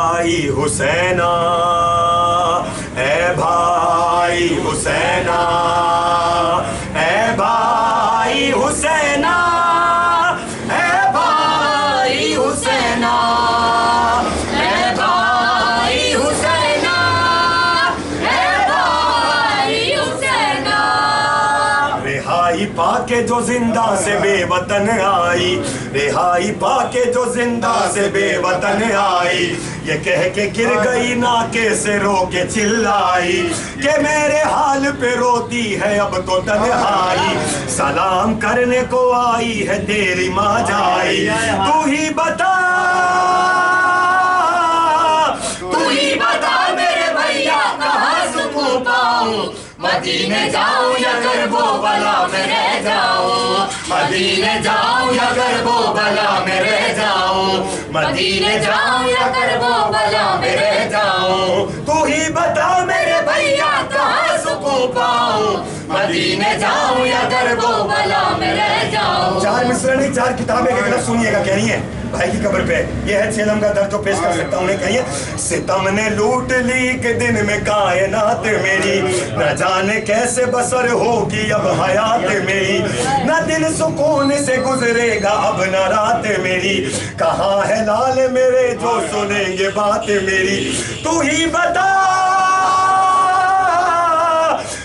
भाई हुसैना, ए भाई हुसैना, ए भाई हुसैना, ए भाई हुसैना, ए भाई हुसैना, ए भाई हुसैना। रिहाई पाके जो जिंदा से बेवतन आई, रिहाई पाके जो जिंदा से बेवतन आई, ये कह के गिर गई नाके से रो के चिल्लाई कि मेरे हाल पे रोती है अब तो तन्हाई, सलाम करने को आई है तेरी माँ जाई, तू ही बता, तू ही बता मेरे भैया कहाँ सुकून पाऊं, मदीने जाऊं या करबो बला में रह जाऊं, मदीने जाऊं या करबो बला में रह जाऊं, मदीने जाऊं या करबो बला में रह जाऊं, तू ही बता मेरे भैया कहाँ सुकून पाऊं, मदीने जाऊं या करबो बला में रह जाऊं। चार मिसरे नहीं, चार किताबें के गलत सुनिएगा, कह रही है भाई की कब्र पे, ये है छेलम का दर्द जो पेश कर सकता हूँ। कहिए, सितम ने लूट ली के दिन में कायनात मेरी, न जाने कैसे बसर होगी अब हयात मेरी, न दिन सुकून से गुजरेगा अब न रात मेरी, कहाँ है लाल मेरे जो सुनेंगे बात मेरी, तू ही बता,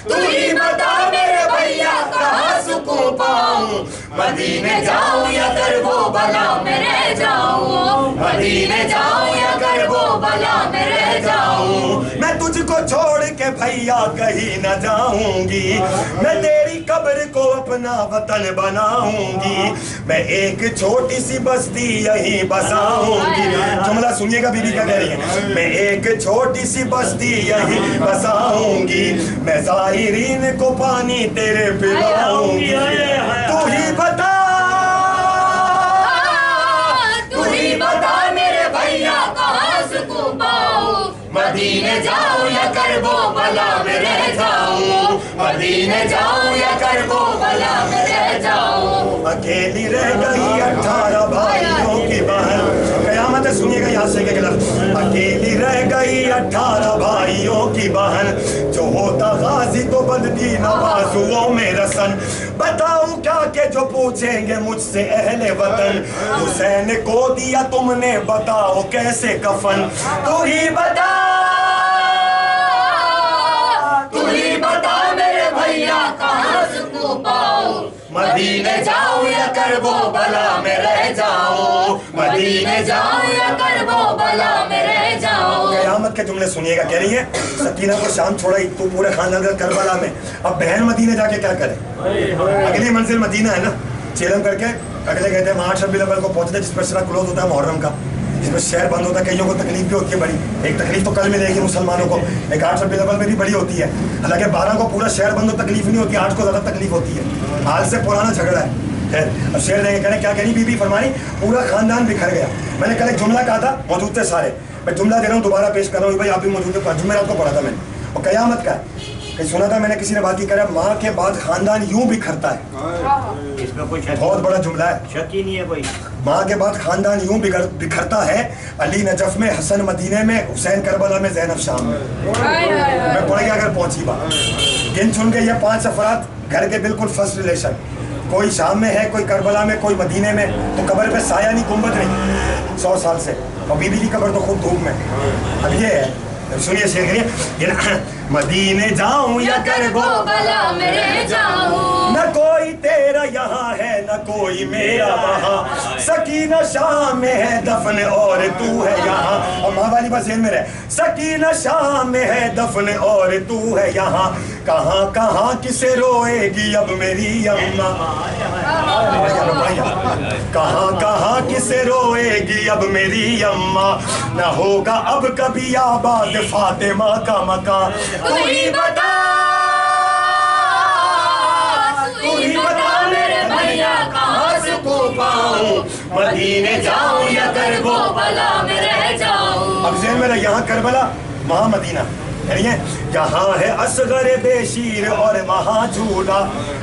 तू ही बता मेरे भैया कहाँ सुकून पाऊं, मदीने जाऊं या करबो बला में रह जाऊं, मदीने जाऊं या करबो बला में रह जाऊं, मैं तुझको छोड़ के भैया कहीं न जाऊंगी, मैं तेरी कब्र को अपना वतन बनाऊंगी, मैं एक छोटी सी बस्ती यहीं बसाऊंगी। जुमला सुनिएगा बीबी क्या कह रही है, मैं एक छोटी सी बस्ती यहीं बसाऊंगी, मैं ज़ाहिरीन को पानी तेरे पिलाऊंगी, तू ही बता, तू ही बता मेरे भैया कहाँ सुकून पाऊं, मदीने जाऊं या करबो बला में रह जाऊं, मदीने जाऊं या करबो बला में रह जाऊं। अकेली रह गई 18 भाइयों की बहन, कयामत है सुनिएगा यहाँ से के लफ्ज़, अकेली रह गई 18 भाइयों की बहन, जो होता गाजी तो बंदती नवाजुओं में रसन, बताऊं क्या के जो पूछेंगे मुझसे अहले वतन, हुसैन को दिया तुमने बताओ कैसे कफन, तू ही बता, तू ही बता मेरे भैया कहाँ सुकून पाऊं, मदीने जाऊं या करबो बला में रह जाऊं, मदीने जाऊं या करबो बला में रह जाऊं। कयामत के जुमले सुनिएगा, कह रही है सकीना को शाम छोड़ा तू पूरे खानदान का करबला में, अब बहन मदीने जाके क्या करे, अगली मंजिल मदीना है ना, चेलम करके अगले कहते हैं 8 रबीउल अव्वल को पहुंचते, जिस पर शरा क्लोज होता है मुहर्रम का, जिसमें शहर बंद होता है, कईयों को तकलीफ भी होती है बड़ी, एक तकलीफ तो कल मिलेगी मुसलमानों को, एक 8 रबीउल अव्वल में भी बड़ी होती है, हालांकि 12 को पूरा शहर बंद हो तकलीफ नहीं होती, 8 को ज्यादा तकलीफ होती है, हाल से पुराना झगड़ा है। अब शेर देंगे, कहने क्या कहनी बीबी फरमाई, पूरा खानदान बिखर गया, मैंने कल एक जुमला कहा था, मौजूद थे सारे, मैं जुमला दे रहा हूँ दोबारा पेश कर रहा हूँ भाई, आप भी मौजूद थे, जुमेरात को पढ़ा था मैंने, और कयामत का कहीं सुना था मैंने, किसी ने बात की करा, माँ के बाद खानदान यूं बिखरता है, इसमें कोई बहुत बड़ा जुमला है, शक ही नहीं है कोई, माँ के बाद खानदान यूं बिखरता है, अली नजफ में, हसन मदीने में, हुसैन करबला में, ज़ैनब शाम में, मैं पढ़ गया अगर पहुंची बात, गिन चुन के ये 5 अफराद घर के बिल्कुल फर्स्ट रिलेशन, कोई शाम में है, कोई करबला में, कोई मदीने में, तो कब्र पे साया नहीं, गुंबद नहीं 100 साल से, और बीबी की कब्र तो खुद धूप में। अब ये है, सुनिए शेर, ये मदीने जाऊं या करबो बला में रह जाऊं, न कोई तेरा यहाँ है न कोई मेरा वहाँ, सकीना शाम में है दफन और तू है यहाँ, और माँ वाली बस जेल में रहे, सकीना शाम में है दफन और तू है यहाँ, कहाँ कहाँ किसे रोएगी अब मेरी अम्मा, कहाँ कहाँ किसे रोएगी अब मेरी अम्मा, न होगा अब कभी आबाद फातिमा का मकान, तू ही बता, तू ही बता मेरे भैया कहाँ सुकून पाऊं, मदीने जाऊं या करबो बला में रह जाऊं। अब ज़हन में रहे, यहाँ करबला वहाँ मदीना, یہاں ہے اصغر بے شیر اور وہاں جھولا.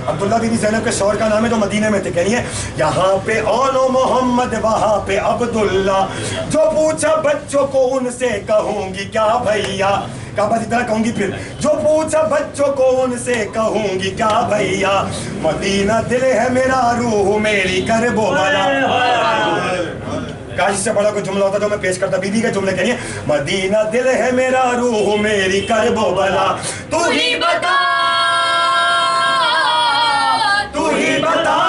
عبداللہ بی بی زینب کے شوہر کا نام ہے جو مدینے میں تھے. کہنی ہے یہاں پہ اونو محمد وہاں پہ عبداللہ, جو پوچھا بچوں کو ان سے کہوں گی کیا بھیا, کہا بس اتنا کہوں گی پھر, جو پوچھا بچوں کو ان سے کہوں گی کیا بھیا, مدینہ دل ہے میرا روح میری کرب و بلا. کاش سے بڑا کوئی جملہ ہوتا جو میں پیش کرتا. بی بی کے جملے کہنی ہے مدینہ دل ہے میرا روح میری کرب و بلا, تو ہی بتا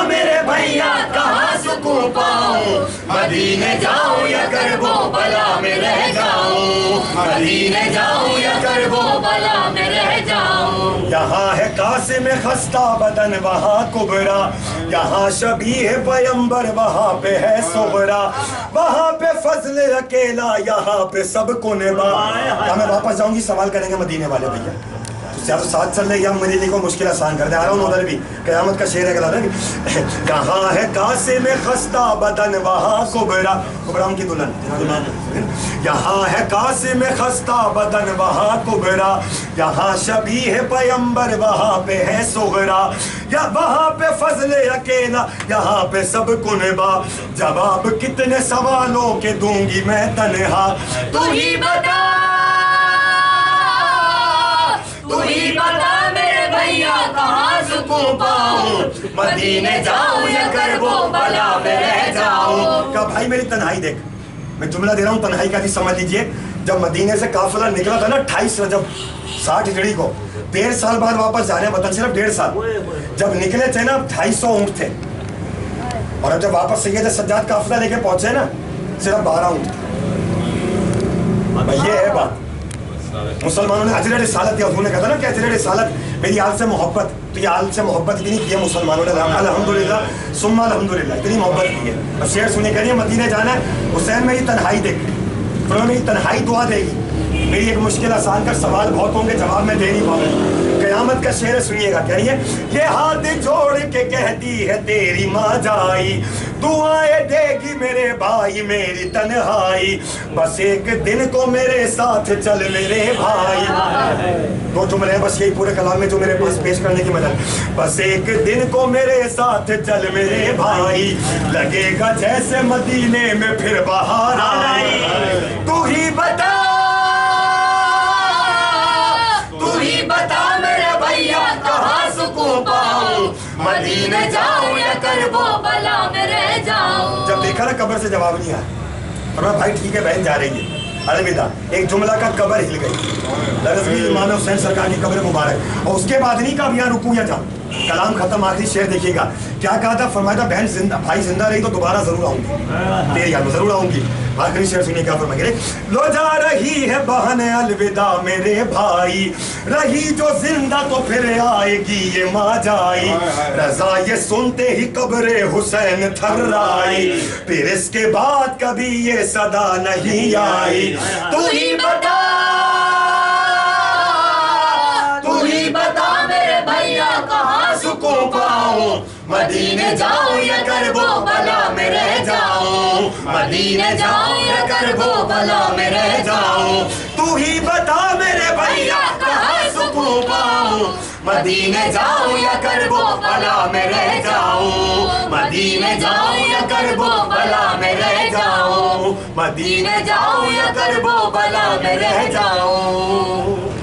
میرے بھیا کہاں سکون پاؤں, مدینے جاؤں یا کرب و بلا میں رہ جاؤں, مدینے جاؤں یا کرب و بلا میں رہ جاؤں. یہاں ہے قاسم خستہ بدن وہاں کبرا, یہاں شبیہ پیمبر وہاں پہ ہے صغرا, وہاں پہ فضل اکیلا یہاں پہ سب کو نبا. کیا میں واپس جاؤں گی سوال کریں گے مدینے والے بھیا یا تو ساتھ چل رہے یا میرے لیے کو مشکل آسان کر دے. آ رہا ہوں ادھر بھی قیامت کا شعر ہے گلا. کہاں ہے قاسم خستہ بدن وہاں کبرا, کبرا ان کی دلہن. یہاں ہے قاسم خستہ بدن وہاں کبرا, یہاں شبیہ پیمبر وہاں پہ ہے صغرا, یا وہاں پہ فضل اکیلا یہاں پہ سب کو نبا. جواب کتنے سوالوں کے دوں گی میں تنہا, تو ہی بتا میرے بھیا کہاں سکون پاؤں, مدینے جاؤں یا کرب و بلا میں رہ جاؤں. کہا بھائی میری تنہائی دیکھ, میں جملہ دے رہا ہوں تنہائی کا بھی سمجھ لیجئے. جب مدینے سے قافلہ نکلا تھا نا 28 رجب 60 ہجری کو, 1.5 سال بعد واپس جانے پتہ صرف 1.5 سال. جب نکلے تھے نا 250 اونٹ تھے, اور اب جب واپس سید سجاد قافلہ لے کے پہنچے نا صرف 12 اونٹ تھے. یہ ہے بات. مسلمانوں نے اجر رسالت دیا. حضور نے کہا تھا نا کہ اجر رسالت میری آل سے محبت, تو یہ آل سے محبت اتنی کی ہے مسلمانوں نے الحمدللہ ثم الحمدللہ, اتنی محبت کی ہے. اب شعر سنیے, کہہ رہی ہے مدینے جانا ہے, حسین میری تنہائی دیکھ, پھر میری تنہائی دعا دے گی. میری ایک مشکل آسان کر سوال بہت ہوں گے, جواب میں دے نہیں پاؤں گا. قیامت کا شعر سنیے گا. کہہ رہی ہے یہ ہاتھ جوڑ کے کہتی ہے تیری ماں جائی, دعائیں دے گی میرے بھائی میری تنہائی, بس ایک دن کو میرے ساتھ چل میرے بھائی. 2 جملے ہیں بس یہی پورے کلام میں جو میرے پاس پیش کرنے کی مدد. بس ایک دن کو میرے ساتھ چل میرے بھائی, لگے گا جیسے مدینے میں پھر بہار آئی. تو ہی بتا میرے بھیا کہاں سکون پاؤں, مدینے جاؤں یا کرب و بلا میں رہ جاؤں. جب دیکھا نا قبر سے جواب نہیں آیا, اور بھائی ٹھیک ہے بہن جا رہی ہے, الوداع. ایک جملہ کا قبر ہل گئی, لفظ بھی امام حسین سرکار کی قبر مبارک, اور اس کے بعد نہیں کہا یہاں رکوں یا جاؤں. کلام ختم, آخری شعر دیکھیے گا کیا کہا تھا. فرمایا تھا بہن زندہ, بھائی زندہ رہی تو دوبارہ ضرور آؤں گی تیری یاد میں, ضرور آؤں گی. آخری شعر سنیے کیا فرمایا, لو جا رہی ہے بہن الوداع میرے بھائی, رہی جو زندہ تو پھر آئے گی یہ ماں جائی. رضا یہ سنتے ہی قبر حسین تھرائی, پھر اس کے بعد کبھی یہ صدا نہیں آئی. تو ہی بتا میرے بھیا کہاں سکون پاؤں, مدینے جاؤں یا کرب و بلا میں رہ جاؤں, مدینے جاؤں یا کرب و بلا میں رہ جاؤں. تو ہی بتا میرے بھیا کہاں سکون پاؤں, مدینے جاؤں یا کرب و بلا میں رہ جاؤں, مدینے جاؤں یا کرب و بلا میں رہ جاؤں, مدینے جاؤں یا کرب و بلا میں رہ جاؤں.